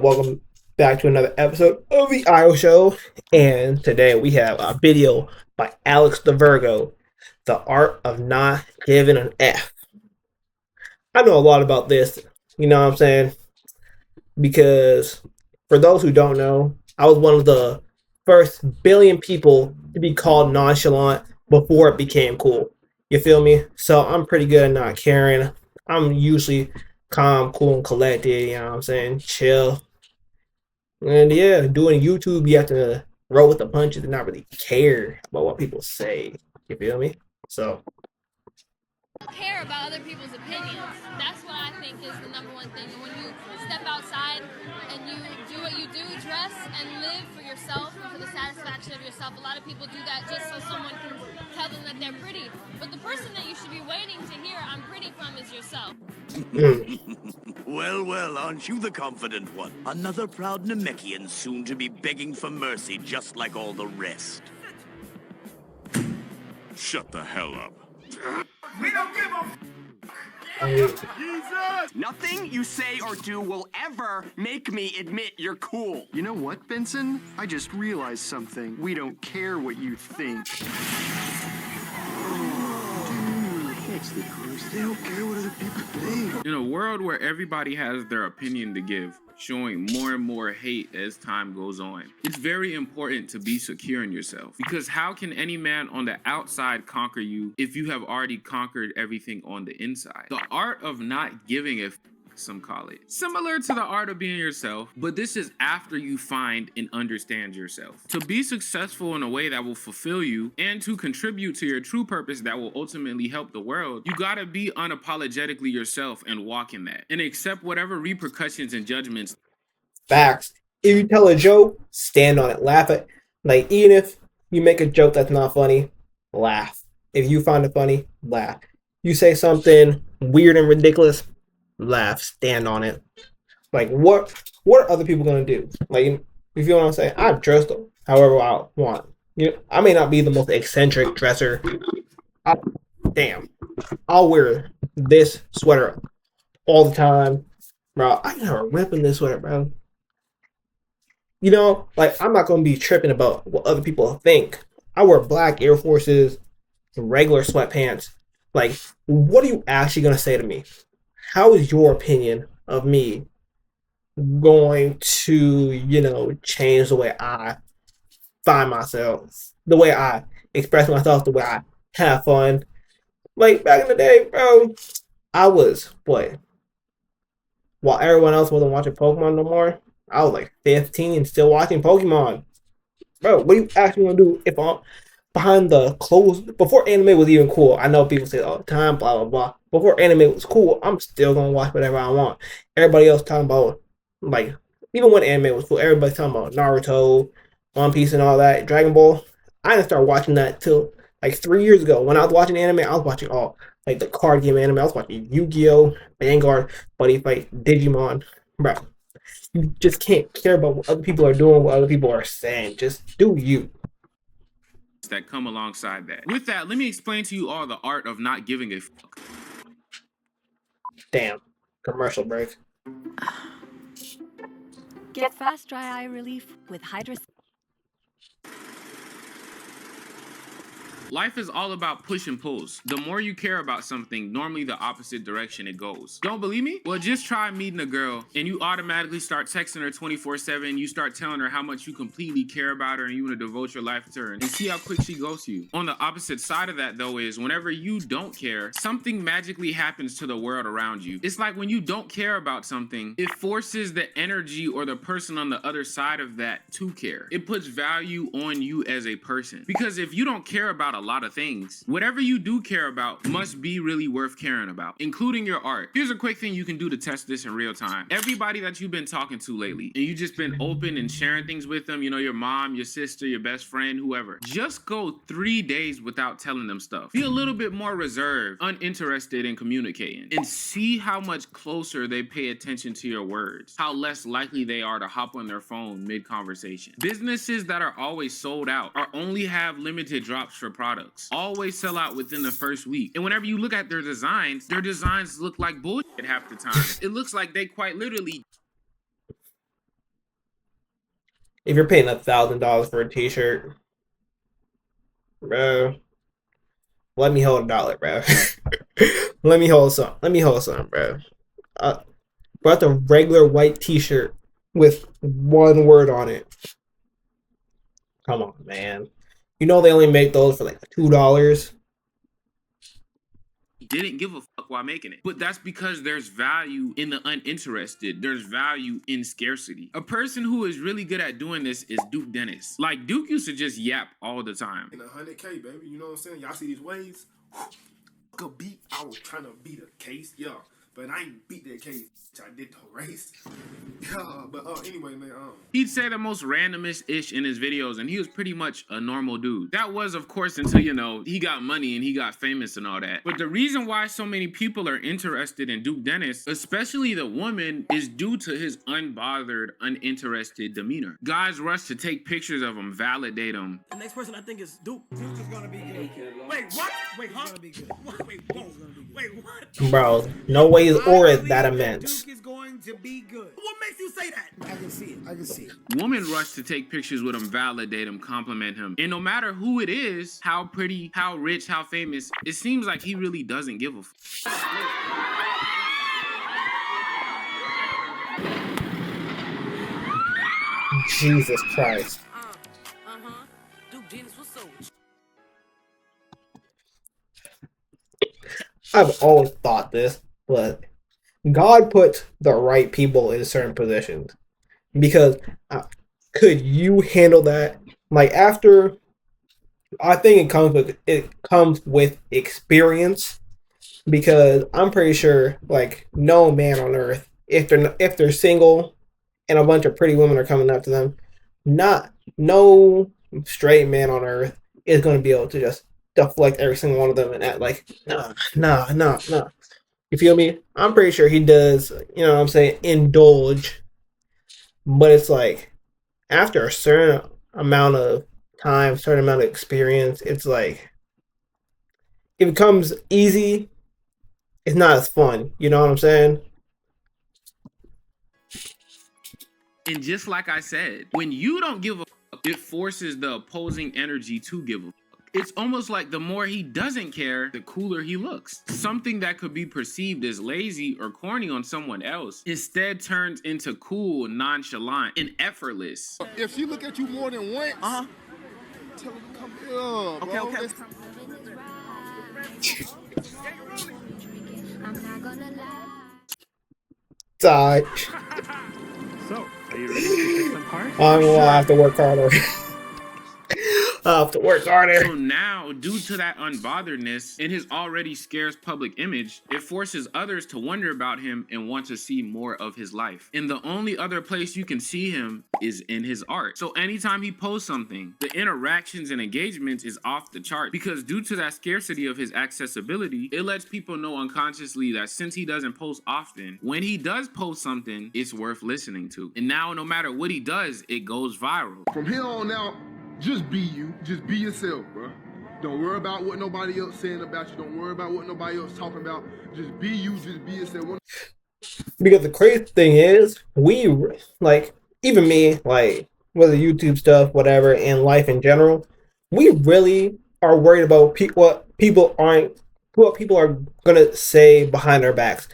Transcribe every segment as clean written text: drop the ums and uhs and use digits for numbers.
Welcome back to another episode of the IO Show. And today we have a video by Alex the Virgo, The Art of Not Giving an F. I know a lot about this, you know what I'm saying? Because for those who don't know, I was one of the first billion people to be called nonchalant before it became cool. You feel me? So I'm pretty good at not caring. I'm usually calm, cool, and collected, you know what I'm saying? Chill. And yeah, doing YouTube, you have to roll with the punches and not really care about what people say. You feel me? So Care about other people's opinions. That's what I think is the number one thing. And when you step outside and you do what you do, dress and live for yourself and for the satisfaction of yourself, a lot of people do that just so someone can tell them that they're pretty. But the person that you should be waiting to hear "I'm pretty" from is yourself. Well, well, aren't you the confident one? Another proud Namekian soon to be begging for mercy just like all the rest. Shut the hell up. We don't give a Nothing you say or do will ever make me admit you're cool. You know what, Benson? I just realized something. We don't care what you think. That's the truth. They don't care what other people think. In a world where everybody has their opinion to give, showing more and more hate as time goes on, it's very important to be secure in yourself. Because how can any man on the outside conquer you if you have already conquered everything on the inside? The art of not giving a some call it. Similar to the art of being yourself, but this is after you find and understand yourself. To be successful in a way that will fulfill you and to contribute to your true purpose that will ultimately help the world, you gotta be unapologetically yourself and walk in that and accept whatever repercussions and judgments. facts. If you tell a joke, stand on it. Laugh at like even if you make a joke that's not funny, laugh. If you find it funny, laugh. You say something weird and ridiculous, laugh. Stand on it. Like what are other people gonna do? Like if you know what I'm saying, I dress however I want. You know, I may not be the most eccentric dresser. Damn, I'll wear this sweater all the time, bro. I never ripping this sweater, bro. You know, like I'm not gonna be tripping about what other people think. I wear black Air Forces, regular sweatpants. Like, what are you actually gonna say to me? How is your opinion of me going to, change the way I find myself, the way I express myself, the way I have fun? Like back in the day, bro, I was what? While everyone else wasn't watching Pokemon no more, I was like 15 still watching Pokemon. Bro, what are you actually gonna do if I'm behind the closed before anime was even cool? I know people say it all the time, blah blah blah. Before anime was cool, I'm still gonna watch whatever I want. Everybody else talking about like even when anime was cool, everybody's talking about Naruto, One Piece and all that, Dragon Ball. I didn't start watching that till like 3 years ago. When I was watching anime, I was watching all like the card game anime. I was watching Yu-Gi-Oh, Vanguard, Buddy Fight, Digimon. Bro, you just can't care about what other people are doing, what other people are saying. Just do you. That come alongside that. With that, let me explain to you all the art of not giving a fuck. Damn. Commercial break. Get fast dry eye relief with Hydra. Life is all about push and pulls. The more you care about something, normally the opposite direction it goes. Don't believe me? Well, just try meeting a girl and you automatically start texting her 24/7. You start telling her how much you completely care about her and you want to devote your life to her and see how quick she goes to you. On the opposite side of that, though, is whenever you don't care, something magically happens to the world around you. It's like when you don't care about something, it forces the energy or the person on the other side of that to care. It puts value on you as a person. Because if you don't care about a lot of things, whatever you do care about must be really worth caring about, including your art. Here's a quick thing you can do to test this in real time. Everybody that you've been talking to lately, and you just been open and sharing things with them, your mom, your sister, your best friend, whoever, just go 3 days without telling them stuff. Be a little bit more reserved, uninterested in communicating, and see how much closer they pay attention to your words, how less likely they are to hop on their phone mid-conversation. Businesses that are always sold out or only have limited drops for products always sell out within the first week. And whenever you look at their designs look like bullshit half the time. It looks like they quite literally if you're paying $1,000 for a t-shirt, bro, let me hold $1, bro. Let me hold some. Let me hold some, bro. Brought the regular white t-shirt with one word on it. Come on, man. You know they only make those for like $2. Didn't give a fuck while making it. But that's because there's value in the uninterested. There's value in scarcity. A person who is really good at doing this is Duke Dennis. Like, Duke used to just yap all the time. In 100K, baby, you know what I'm saying? Y'all see these waves? Good beat. I was trying to beat a case, yeah. But I ain't beat that case. I did the race. Yeah, but anyway, man. He'd say the most randomest-ish in his videos, and he was pretty much a normal dude. That was, of course, until, you know, he got money and he got famous and all that. But the reason why so many people are interested in Duke Dennis, especially the woman, is due to his unbothered, uninterested demeanor. Guys rush to take pictures of him, validate him. The next person I think is Duke. Duke is gonna be good. Wait, what? Wait, huh? Gonna be good. Wait, whoa. Wait, what? Bro, no way his aura is that immense. Duke is going to be good. What makes you say that? I can see it. I can see it. Women rush to take pictures with him, validate him, compliment him. And no matter who it is, how pretty, how rich, how famous, it seems like he really doesn't give a fuck. Jesus Christ. Duke Dennis was so. I've always thought this, but God puts the right people in certain positions. Because could you handle that? Like, after, I think it comes with experience. Because I'm pretty sure, like, no man on earth, if they're single and a bunch of pretty women are coming up to them, no straight man on earth is going to be able to just deflect every single one of them and act like, nah. You feel me? I'm pretty sure he does, you know what I'm saying, indulge. But it's like, after a certain amount of time, certain amount of experience, it's like, if it becomes easy, it's not as fun. You know what I'm saying? And just like I said, when you don't give a fuck, it forces the opposing energy to give a fuck. It's almost like the more he doesn't care, the cooler he looks. Something that could be perceived as lazy or corny on someone else instead turns into cool, nonchalant, and effortless. If she look at you more than once, tell her to come here, bro. Okay. Die. So, are you ready to pick some parts? I'm gonna have to work harder. I'll have to work harder. So now, due to that unbotheredness and his already scarce public image, it forces others to wonder about him and want to see more of his life. And the only other place you can see him is in his art. So anytime he posts something, the interactions and engagements is off the chart, because due to that scarcity of his accessibility, it lets people know unconsciously that since he doesn't post often, when he does post something, it's worth listening to. And now, no matter what he does, it goes viral. From here on out, just be you. Just be yourself, bro. Don't worry about what nobody else saying about you. Don't worry about what nobody else talking about. Just be you. Just be yourself. Because the crazy thing is, we, like, even me, like, whether YouTube stuff, whatever, and life in general, we really are worried about what people are gonna say behind our backs.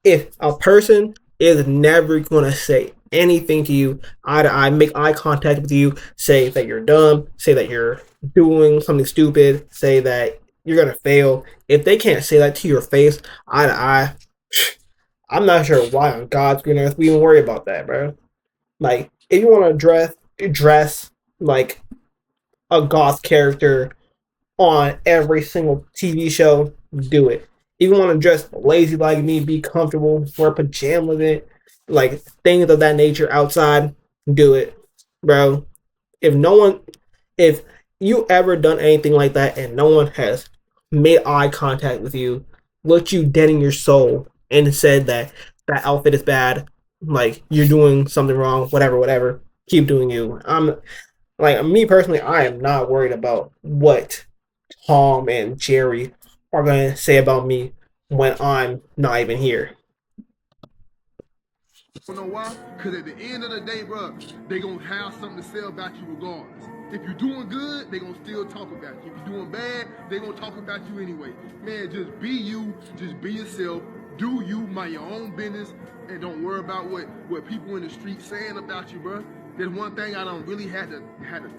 If a person is never gonna say anything to you, eye to eye, make eye contact with you, say that you're dumb, say that you're doing something stupid, say that you're gonna fail, if they can't say that to your face, eye to eye, I'm not sure why on God's green earth we even worry about that, bro. Like, if you want to dress like a goth character on every single TV show, do it. If you want to dress lazy like me, be comfortable, wear pajamas in it, like things of that nature outside, do it, bro. If you ever done anything like that and no one has made eye contact with you, looked you dead in your soul, and said that outfit is bad, like you're doing something wrong, whatever, keep doing you. Like, me personally, I am not worried about what Tom and Jerry are gonna say about me when I'm not even here. You know why? Because at the end of the day, bro, they gonna have something to say about you regardless. If you're doing good, they gonna still talk about you. If you're doing bad, they gonna talk about you anyway. Man, just be you, just be yourself, do you, mind your own business, and don't worry about what people in the street saying about you, bro. There's one thing I don't really had to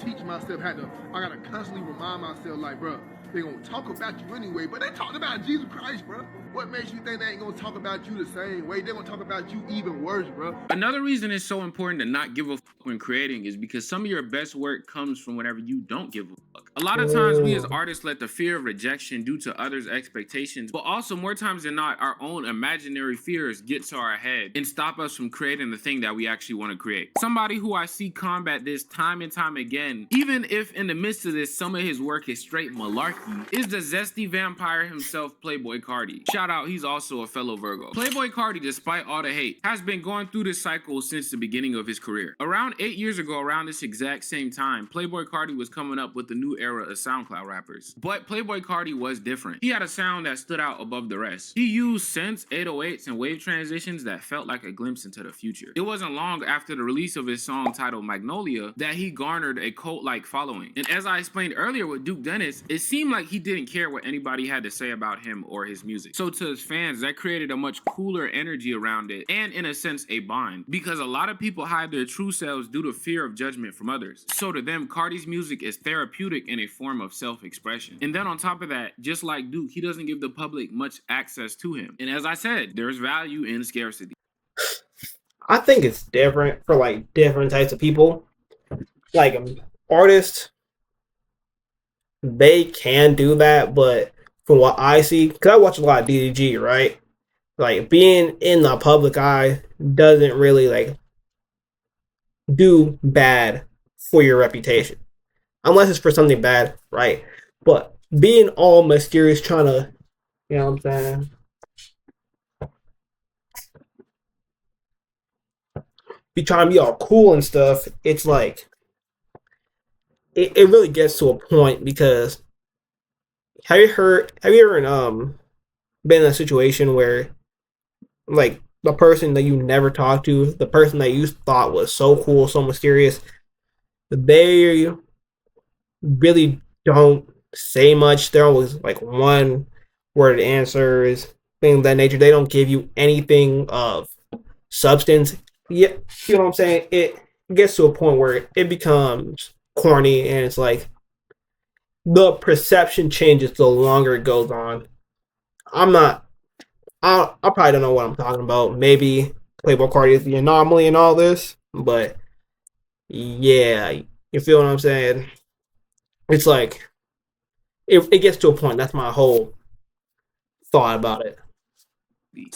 teach myself, I gotta constantly remind myself, like, bro, they gonna talk about you anyway, but they talked about Jesus Christ, bro. What makes you think they ain't gonna talk about you the same way? They're gonna talk about you even worse, bro. Another reason it's so important to not give a fuck when creating is because some of your best work comes from whenever you don't give a fuck. A lot of times we as artists let the fear of rejection due to others' expectations, but also more times than not, our own imaginary fears get to our head and stop us from creating the thing that we actually want to create. Somebody who I see combat this time and time again, even if in the midst of this some of his work is straight malarkey, is the zesty vampire himself, Playboi Carti. Shout out, he's also a fellow Virgo. Playboi Carti, despite all the hate, has been going through this cycle since the beginning of his career. Around 8 years ago, around this exact same time, Playboi Carti was coming up with the new era of SoundCloud rappers. But Playboi Carti was different. He had a sound that stood out above the rest. He used synths, 808s, and wave transitions that felt like a glimpse into the future. It wasn't long after the release of his song titled Magnolia that he garnered a cult-like following. And as I explained earlier with Duke Dennis, it seemed like he didn't care what anybody had to say about him or his music. So to his fans, that created a much cooler energy around it, and in a sense, a bond. Because a lot of people hide their true selves due to fear of judgment from others. So to them, Carti's music is therapeutic and a form of self-expression. And then on top of that, just like Duke, he doesn't give the public much access to him. And as I said, there's value in scarcity. I think it's different for like different types of people. Like artists, they can do that, but from what I see, because I watch a lot of DDG, right? Like being in the public eye doesn't really like do bad for your reputation, unless it's for something bad, right? But being all mysterious, trying to, you know what I'm saying? Be trying to be all cool and stuff. It's like it really gets to a point because have you ever been in a situation where like the person that you never talked to, the person that you thought was so cool, so mysterious, they really don't say much. They're always like one word answers, things of that nature. They don't give you anything of substance. Yeah, you know what I'm saying? It gets to a point where it becomes corny, and it's like the perception changes the longer it goes on. I probably don't know what I'm talking about. Maybe Playboi Carti is the anomaly in all this, but yeah, you feel what I'm saying? It's like it gets to a point. That's my whole thought about it.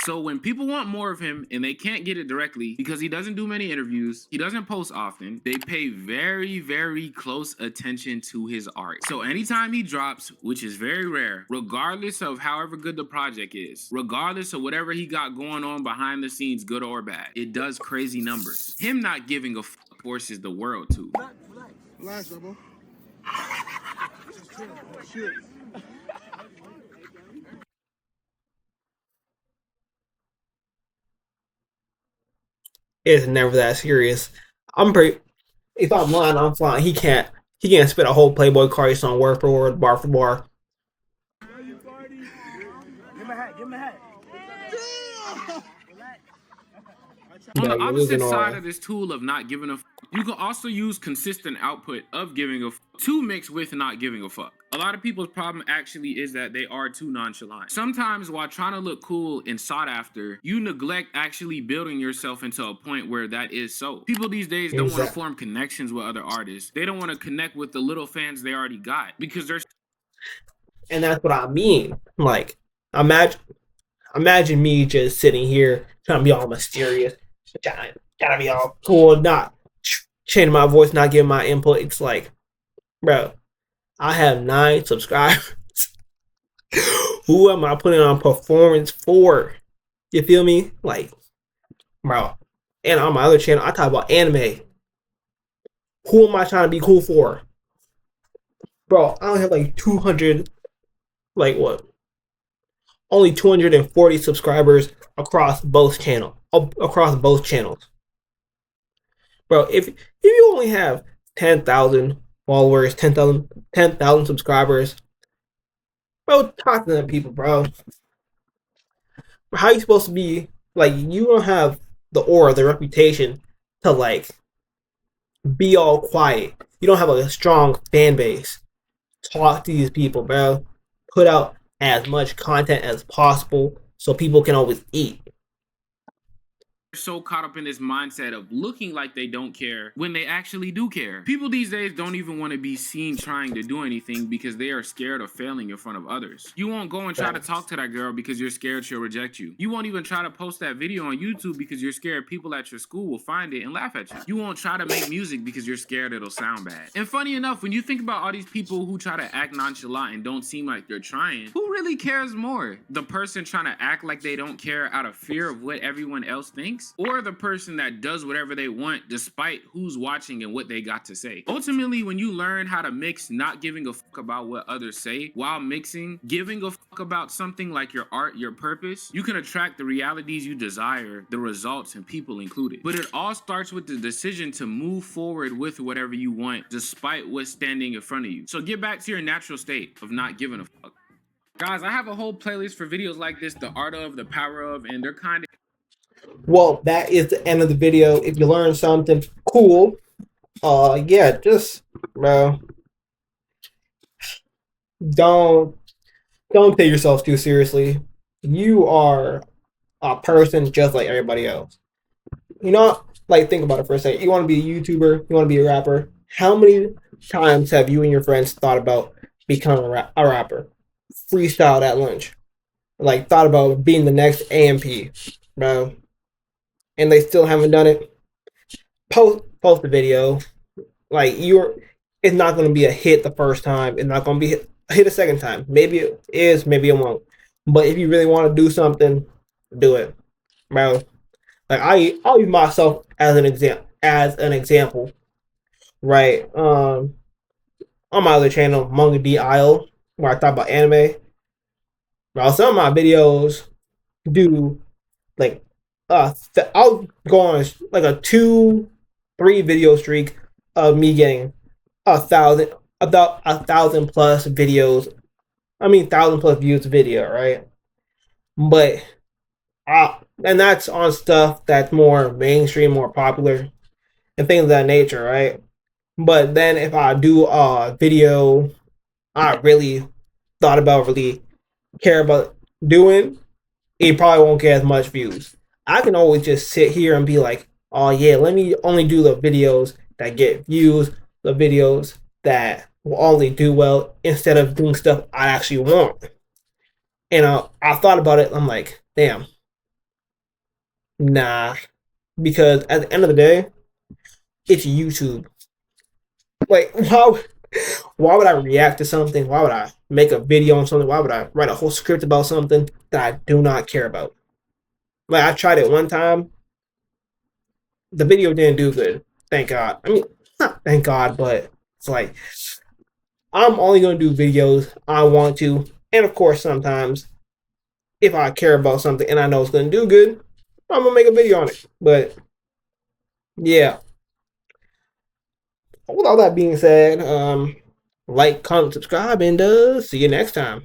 So when people want more of him and they can't get it directly because he doesn't do many interviews, he doesn't post often, they pay very, very close attention to his art. So anytime he drops, which is very rare, regardless of however good the project is, regardless of whatever he got going on behind the scenes, good or bad, it does crazy numbers. Him not giving a fuck forces the world to. Relax, bro. It's never that serious. If I'm lying, I'm flying. He can't spit a whole Playboi Carti song word for word, bar for bar. Give him a hat. Give him a hat. On the opposite side of this tool of not giving a fuck, you can also use consistent output of giving a fuck to mix with not giving a fuck. A lot of people's problem actually is that they are too nonchalant. Sometimes while trying to look cool and sought after, you neglect actually building yourself into a point where that is so. People these days don't want to form connections with other artists. They don't want to connect with the little fans they already got because they're... And that's what I mean. Like, imagine me just sitting here trying to be all mysterious, trying to be all cool, not changing my voice, not giving my input. It's like, bro, I have 9 subscribers. Who am I putting on performance for? You feel me? Like, bro. And on my other channel, I talk about anime. Who am I trying to be cool for? Bro, I only have like 200, like what? Only 240 subscribers across both channels. across both channels. Bro, if you only have 10,000 followers, 10,000 subscribers, bro, talk to them people, bro. How are you supposed to be, like, you don't have the aura, the reputation to, like, be all quiet. You don't have a strong fan base. Talk to these people, bro. Put out as much content as possible so people can always eat. So caught up in this mindset of looking like they don't care when they actually do care. People these days don't even want to be seen trying to do anything because they are scared of failing in front of others. You won't go and try to talk to that girl because you're scared she'll reject you. You won't even try to post that video on YouTube because you're scared people at your school will find it and laugh at you. You won't try to make music because you're scared it'll sound bad. And funny enough, when you think about all these people who try to act nonchalant and don't seem like they're trying, who really cares more? The person trying to act like they don't care out of fear of what everyone else thinks? Or the person that does whatever they want despite who's watching and what they got to say. Ultimately, when you learn how to mix not giving a fuck about what others say while mixing giving a fuck about something like your art, your purpose, you can attract the realities you desire, the results, and people included. But it all starts with the decision to move forward with whatever you want despite what's standing in front of you. So get back to your natural state of not giving a fuck. Guys, I have a whole playlist for videos like this, the art of, the power of, and they're kind of... Well, that is the end of the video. If you learned something cool, yeah, just, bro, don't take yourself too seriously. You are a person just like everybody else. You know, like, think about it for a second. You want to be a YouTuber, you want to be a rapper. How many times have you and your friends thought about becoming a rapper? Freestyled at lunch. Like, thought about being the next AMP, bro. And they still haven't done it. Post the video. Like, it's not going to be a hit the first time. It's not going to be a hit a second time. Maybe it is, maybe it won't. But if you really want to do something, do it, bro. Like, I'll use myself as an example, right? On my other channel, Manga D Isle, where I talk about anime. Bro, some of my videos do, like, I'll go on like a 2-3 video streak of me getting 1,000 plus videos. I mean, 1,000 plus views video, right? But and that's on stuff that's more mainstream, more popular, and things of that nature, right? But then if I do a video I really thought about, really care about doing, it probably won't get as much views. I can always just sit here and be like, oh yeah, let me only do the videos that get views, the videos that will only do well, instead of doing stuff I actually want. And I thought about it, I'm like, damn, nah. Because at the end of the day, it's YouTube. Like, why would I react to something? Why would I make a video on something? Why would I write a whole script about something that I do not care about? Like, I tried it one time. The video didn't do good. Thank God. I mean, not thank God, but it's like, I'm only going to do videos I want to. And of course, sometimes, if I care about something and I know it's going to do good, I'm going to make a video on it. But, yeah. With all that being said, like, comment, subscribe, and see you next time.